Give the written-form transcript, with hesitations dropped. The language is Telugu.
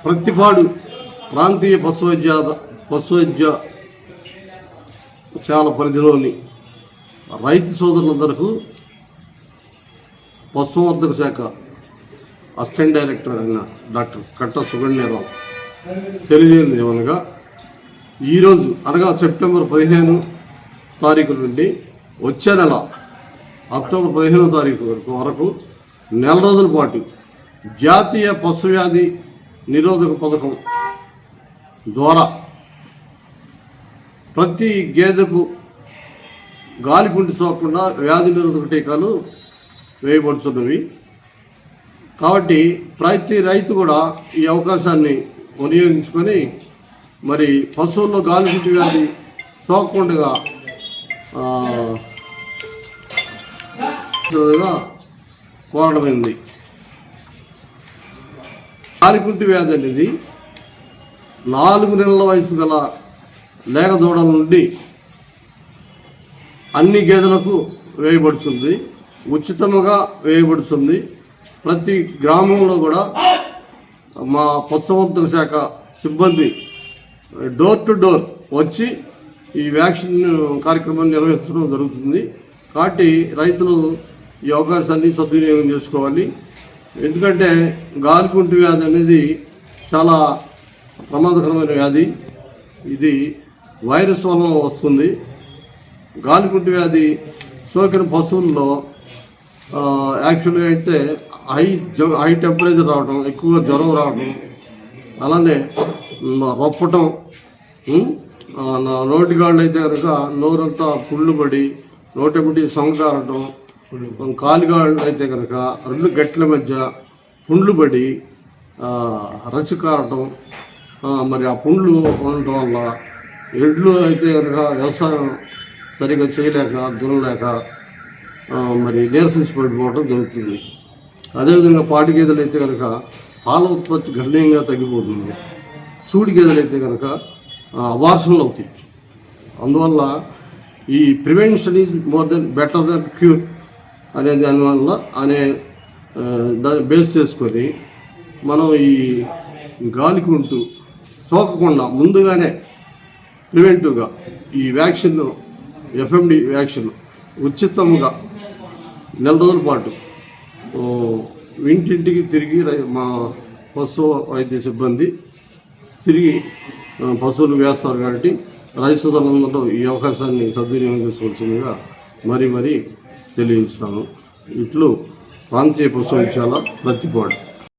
ప్రతిపాడు ప్రాంతీయ పశువైద్యశాల పరిధిలోని రైతు సోదరులందరికీ పశుసంవర్ధక శాఖ అసిస్టెంట్ డైరెక్టర్ అయిన డాక్టర్ కట్ట సుగణ్యరావు తెలియజేయడం ఏమనగా ఈరోజు అనగా సెప్టెంబర్ 15 తారీఖు నుండి వచ్చే నెల అక్టోబర్ 15వ తారీఖు వరకు నెల రోజుల పాటు జాతీయ పశువ్యాధి నిరోధక పథకం ద్వారా ప్రతి గేదెకు గాలికుంటి సోకకుండా వ్యాధి నిరోధక టీకాలు వేయబడుతున్నవి. కాబట్టి ప్రతి రైతు కూడా ఈ అవకాశాన్ని వినియోగించుకొని మరి పశువుల్లో గాలికుంటి వ్యాధి సోకకుండా కోరడమైంది. గాలికుంటి వ్యాధి అనేది 4 నెలల వయసు గల లేగ దూడల నుండి అన్ని గేదెలకు వేయబడుతుంది, ఉచితంగా వేయబడుతుంది. ప్రతి గ్రామంలో కూడా మా పశుసంవర్ధక శాఖ సిబ్బంది డోర్ టు డోర్ వచ్చి ఈ వ్యాక్సిన్ కార్యక్రమాన్ని నిర్వహించడం జరుగుతుంది. కాబట్టి రైతులు ఈ అవకాశాన్ని సద్వినియోగం చేసుకోవాలి. ఎందుకంటే గాలికుంటి వ్యాధి అనేది చాలా ప్రమాదకరమైన వ్యాధి. ఇది వైరస్ వలన వస్తుంది. గాలికుంటి వ్యాధి సోకిన పశువుల్లో యాక్చువల్గా అయితే హై టెంపరేచర్ రావడం, ఎక్కువగా జ్వరం రావడం, అలానే రొప్పటం, నోటిగాళ్ళు అయితే కనుక నోరంతా పుళ్ళు పడి నోటెంబటి సొంగకారటం, కాలిగాళ్ళు అయితే కనుక 2 గట్ల మధ్య పుండ్లు పడి రసి కారటం, మరి ఆ పుండ్లు ఉండటం వల్ల ఎడ్లు అయితే కనుక వ్యవసాయం సరిగ్గా చేయలేక దున్నలేక మరి నీరసించి పడిపోవడం జరుగుతుంది. అదేవిధంగా పాడి గేదెలు అయితే కనుక పాల ఉత్పత్తి గణనీయంగా తగ్గిపోతుంది. సూడి గేదెలు అయితే కనుక అబార్షన్లు అవుతాయి. అందువల్ల ఈ prevention is more than better than cure అనే దానివల్ల బేస్ చేసుకొని మనం ఈ గాలికుంటు సోకకుండా ముందుగానే ప్రివెంటివ్గా ఈ వ్యాక్సిన్ ఎఫ్ఎండి వ్యాక్సిన్ ఉచితంగా నెల రోజుల పాటు ఇంటింటికి తిరిగి మా పశు వైద్య సిబ్బంది తిరిగి పశువులు వేస్తారు. కాబట్టి రైతు సోదరులందరూ ఈ అవకాశాన్ని సద్వినియోగం చేసుకోవాల్సిందిగా మరీ తెలియజేస్తాను. ఇట్లు ప్రాంతీయ పశువైద్యశాల ప్రతిపాడు.